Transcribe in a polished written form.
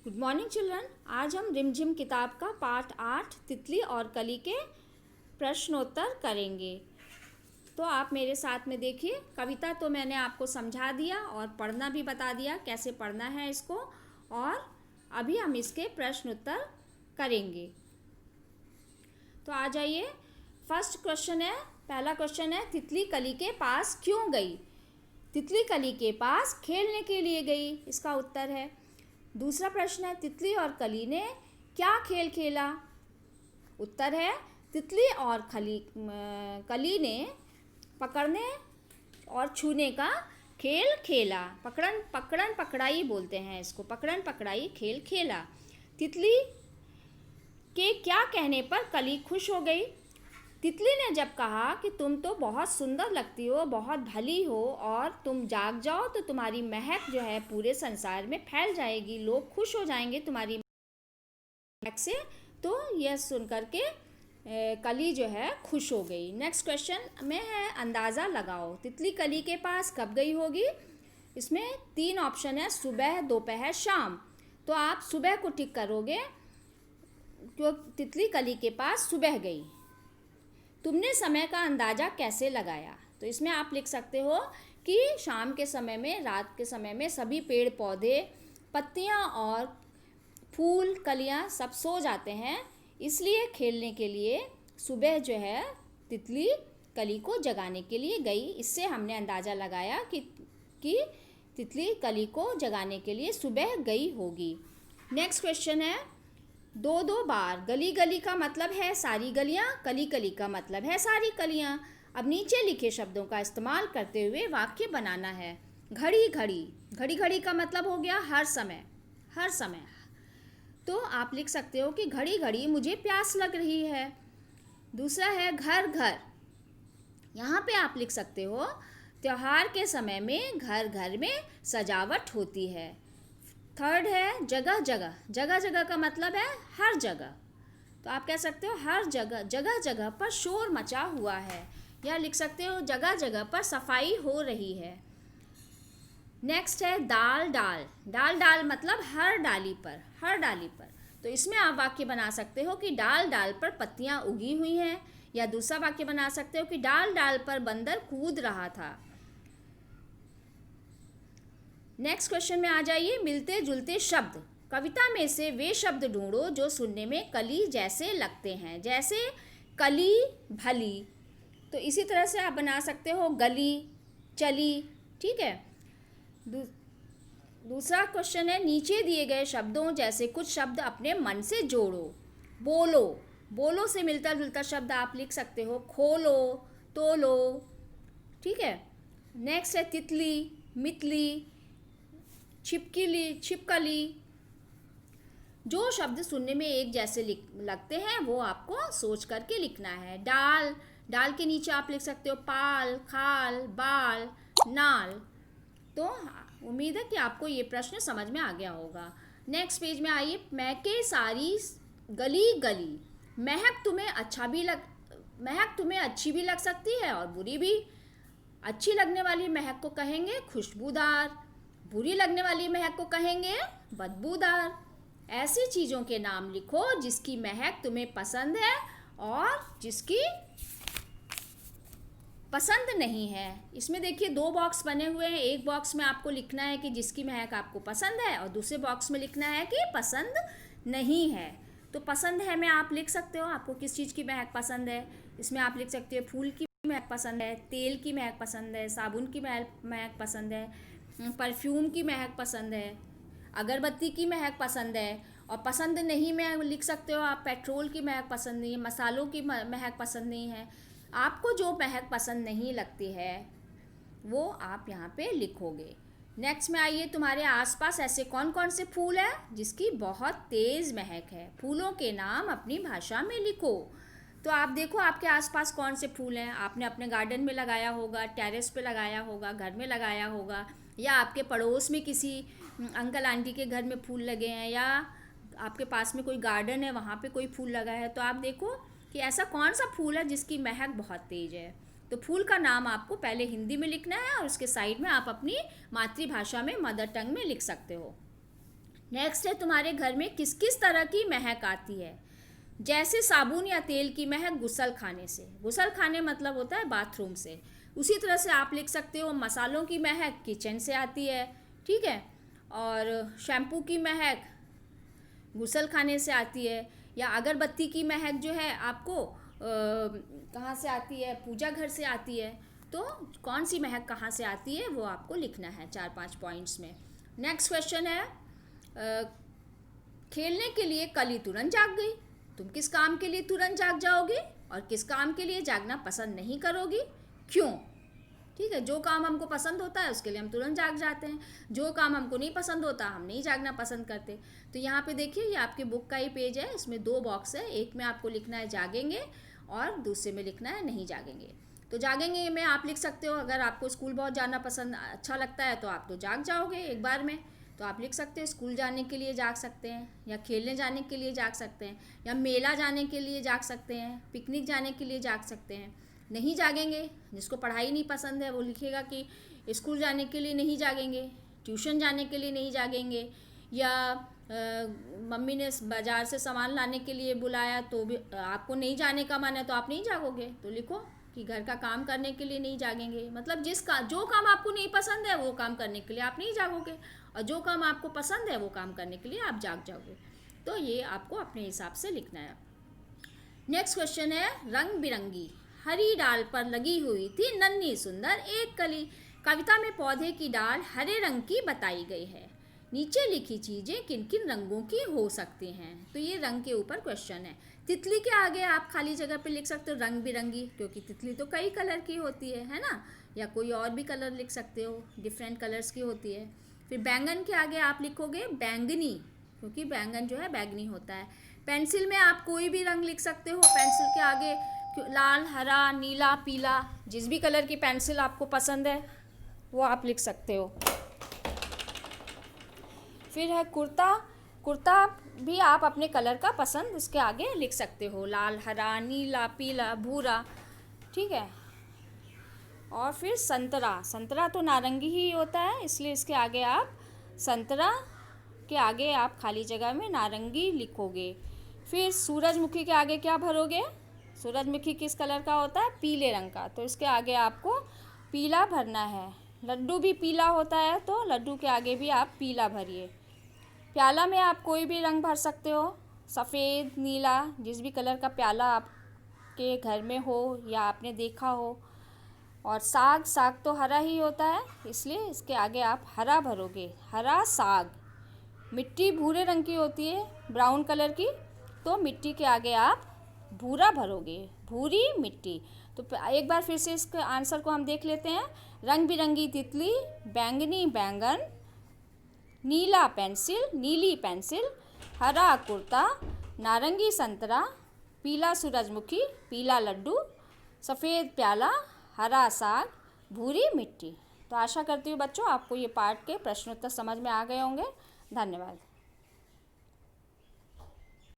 Good morning children. आज हम रिमझिम किताब का पाठ 8 तितली और कली के प्रश्नोत्तर करेंगे। तो आप मेरे साथ में देखिए, कविता तो मैंने आपको समझा दिया और पढ़ना भी बता दिया कैसे पढ़ना है इसको, और अभी हम इसके प्रश्नोत्तर करेंगे। तो आ जाइए, फर्स्ट क्वेश्चन है, पहला क्वेश्चन है, तितली कली के पास क्यों गई? तितली कली के पास खेलने के लिए गई, इसका उत्तर है। दूसरा प्रश्न है, तितली और कली ने क्या खेल खेला? उत्तर है, तितली और कली ने पकड़ने और छूने का खेल खेला। पकड़न पकड़ाई बोलते हैं इसको, पकड़न पकड़ाई खेल खेला। तितली के क्या कहने पर कली खुश हो गई? तितली ने जब कहा कि तुम तो बहुत सुंदर लगती हो, बहुत भली हो, और तुम जाग जाओ तो तुम्हारी महक जो है पूरे संसार में फैल जाएगी, लोग खुश हो जाएंगे तुम्हारी महक से। तो यह सुन करके कली जो है खुश हो गई। नेक्स्ट क्वेश्चन में है, अंदाज़ा लगाओ, तितली कली के पास कब गई होगी? इसमें 3 ऑप्शन है, सुबह, दोपहर, शाम। तो आप सुबह को टिक करोगे, क्यों तितली कली के पास सुबह गई। तुमने समय का अंदाज़ा कैसे लगाया? तो इसमें आप लिख सकते हो कि शाम के समय में, रात के समय में सभी पेड़ पौधे, पत्तियां और फूल, कलियां सब सो जाते हैं, इसलिए खेलने के लिए सुबह जो है तितली कली को जगाने के लिए गई। इससे हमने अंदाज़ा लगाया कि तितली कली को जगाने के लिए सुबह गई होगी। नेक्स्ट क्वेश्चन है, 2 बार। गली गली का मतलब है सारी गलियां, कली कली का मतलब है सारी कलियां। अब नीचे लिखे शब्दों का इस्तेमाल करते हुए वाक्य बनाना है। घड़ी घड़ी, घड़ी घड़ी का मतलब हो गया हर समय, हर समय। तो आप लिख सकते हो कि घड़ी घड़ी मुझे प्यास लग रही है। दूसरा है घर घर, यहाँ पे आप लिख सकते हो त्योहार के समय में घर घर में सजावट होती है। थर्ड है जगह जगह, जगह जगह का मतलब है हर जगह। तो आप कह सकते हो हर जगह, जगह जगह पर शोर मचा हुआ है, या लिख सकते हो जगह जगह पर सफाई हो रही है। नेक्स्ट है दाल डाल, डाल डाल मतलब हर डाली पर, हर डाली पर। तो इसमें आप वाक्य बना सकते हो कि डाल डाल पर पत्तियां उगी हुई हैं, या दूसरा वाक्य बना सकते हो कि डाल डाल पर बंदर कूद रहा था। नेक्स्ट क्वेश्चन में आ जाइए, मिलते जुलते शब्द। कविता में से वे शब्द ढूंढो जो सुनने में कली जैसे लगते हैं, जैसे कली, भली। तो इसी तरह से आप बना सकते हो गली, चली, ठीक है। दूसरा क्वेश्चन है, नीचे दिए गए शब्दों जैसे कुछ शब्द अपने मन से जोड़ो। बोलो, बोलो से मिलता जुलता शब्द आप लिख सकते हो खोलो, तोलो, ठीक है। नेक्स्ट है तितली, मितली, छिपकली, छिपकली। जो शब्द सुनने में एक जैसे लगते हैं वो आपको सोच करके लिखना है। डाल, डाल के नीचे आप लिख सकते हो पाल, खाल, बाल, नाल। तो उम्मीद है कि आपको ये प्रश्न समझ में आ गया होगा। नेक्स्ट पेज में आइए, महके सारी गली गली। महक तुम्हें अच्छी भी लग सकती है और बुरी भी। अच्छी लगने वाली महक को कहेंगे खुशबूदार, बुरी लगने वाली महक को कहेंगे बदबूदार। ऐसी चीज़ों के नाम लिखो जिसकी महक तुम्हें पसंद है और जिसकी पसंद नहीं है। इसमें देखिए 2 बॉक्स बने हुए हैं। एक बॉक्स में आपको लिखना है कि जिसकी महक आपको पसंद है, और दूसरे बॉक्स में लिखना है कि पसंद नहीं है। तो पसंद है में आप लिख सकते हो आपको किस चीज़ की महक पसंद है। इसमें आप लिख सकते हो फूल की महक पसंद है, तेल की महक पसंद है, साबुन की महक पसंद है, परफ्यूम की महक पसंद है, अगरबत्ती की महक पसंद है। और पसंद नहीं में लिख सकते हो आप पेट्रोल की महक पसंद नहीं है, मसालों की महक पसंद नहीं है। आपको जो महक पसंद नहीं लगती है वो आप यहाँ पे लिखोगे। नेक्स्ट में आइए, तुम्हारे आसपास ऐसे कौन कौन से फूल हैं जिसकी बहुत तेज़ महक है? फूलों के नाम अपनी भाषा में लिखो। तो आप देखो आपके आसपास कौन से फूल हैं। आपने अपने गार्डन में लगाया होगा, टेरेस पे लगाया होगा, घर में लगाया होगा, या आपके पड़ोस में किसी अंकल आंटी के घर में फूल लगे हैं, या आपके पास में कोई गार्डन है वहाँ पे कोई फूल लगा है। तो आप देखो कि ऐसा कौन सा फूल है जिसकी महक बहुत तेज़ है। तो फूल का नाम आपको पहले हिंदी में लिखना है और उसके साइड में आप अपनी मातृभाषा में, मदर टंग में लिख सकते हो। नेक्स्ट है तुम्हारे घर में किस किस तरह की महक आती है। जैसे साबुन या तेल की महक गुसल खाने से, गुसल खाने मतलब होता है बाथरूम से। उसी तरह से आप लिख सकते हो मसालों की महक किचन से आती है, ठीक है। और शैम्पू की महक गुसल खाने से आती है। या अगरबत्ती की महक जो है आपको कहाँ से आती है, पूजा घर से आती है। तो कौन सी महक कहाँ से आती है वो आपको लिखना है 4-5 पॉइंट्स में। नेक्स्ट क्वेश्चन है खेलने के लिए कली तुरंत जाग गई। तुम किस काम के लिए तुरंत जाग जाओगे और किस काम के लिए जागना पसंद नहीं करोगी, क्यों? ठीक है, जो काम हमको पसंद होता है उसके लिए हम तुरंत जाग जाते हैं, जो काम हमको नहीं पसंद होता हम नहीं जागना पसंद करते। तो यहाँ पे देखिए ये आपके बुक का ही पेज है, इसमें 2 बॉक्स है, एक में आपको लिखना है जागेंगे और दूसरे में लिखना है नहीं जागेंगे। तो जागेंगे में आप लिख सकते हो अगर आपको स्कूल बहुत जाना पसंद अच्छा लगता है तो आप तो जाग जाओगे एक बार में, तो आप लिख सकते हो स्कूल जाने के लिए जाग सकते हैं, या खेलने जाने के लिए जाग सकते हैं, या मेला जाने के लिए जाग सकते हैं, पिकनिक जाने के लिए जाग सकते हैं। नहीं जागेंगे, जिसको पढ़ाई नहीं पसंद है वो लिखेगा कि स्कूल जाने के लिए नहीं जागेंगे, ट्यूशन जाने के लिए नहीं जागेंगे, या मम्मी ने बाज़ार से सामान लाने के लिए बुलाया तो भी आपको नहीं जाने का मन है तो आप नहीं जागोगे, तो लिखो कि घर का काम करने के लिए नहीं जागेंगे। मतलब जो काम आपको नहीं पसंद है वो काम करने के लिए आप नहीं जागोगे, और जो काम आपको पसंद है वो काम करने के लिए आप जाग जाओगे। तो ये आपको अपने हिसाब से लिखना है। नेक्स्ट क्वेश्चन है रंग बिरंगी हरी डाल पर लगी हुई थी नन्ही सुंदर एक कली। कविता में पौधे की डाल हरे रंग की बताई गई है। नीचे लिखी चीजें किन किन रंगों की हो सकती हैं। तो ये रंग के ऊपर क्वेश्चन है। तितली के आगे आप खाली जगह पे लिख सकते हो रंग बिरंगी, क्योंकि तितली तो कई कलर की होती है ना, या कोई और भी कलर लिख सकते हो, डिफरेंट कलर्स की होती है। फिर बैंगन के आगे आप लिखोगे बैंगनी, क्योंकि बैंगन जो है बैंगनी होता है। पेंसिल में आप कोई भी रंग लिख सकते हो, पेंसिल के आगे लाल, हरा, नीला, पीला, जिस भी कलर की पेंसिल आपको पसंद है वो आप लिख सकते हो। फिर है कुर्ता, कुर्ता भी आप अपने कलर का पसंद इसके आगे लिख सकते हो, लाल, हरा, नीला, पीला, भूरा, ठीक है। और फिर संतरा, संतरा तो नारंगी ही होता है इसलिए इसके आगे आप संतरा के आगे आप खाली जगह में नारंगी लिखोगे। फिर सूरजमुखी के आगे क्या भरोगे, सूरजमुखी किस कलर का होता है, पीले रंग का, तो इसके आगे आपको पीला भरना है। लड्डू भी पीला होता है तो लड्डू के आगे भी आप पीला भरिए। प्याला में आप कोई भी रंग भर सकते हो, सफ़ेद, नीला, जिस भी कलर का प्याला आपके घर में हो या आपने देखा हो। और साग, साग तो हरा ही होता है इसलिए इसके आगे आप हरा भरोगे, हरा साग। मिट्टी भूरे रंग की होती है, ब्राउन कलर की, तो मिट्टी के आगे आप भूरा भरोगे, भूरी मिट्टी। तो एक बार फिर से इसके आंसर को हम देख लेते हैं। रंग बिरंगी तितली, बैंगनी बैंगन, नीला पेंसिल, नीली पेंसिल, हरा कुर्ता, नारंगी संतरा, पीला सूरजमुखी, पीला लड्डू, सफ़ेद प्याला, हरा साग, भूरी मिट्टी। तो आशा करती हूँ बच्चों आपको ये पाठ के प्रश्नोत्तर समझ में आ गए होंगे। धन्यवाद।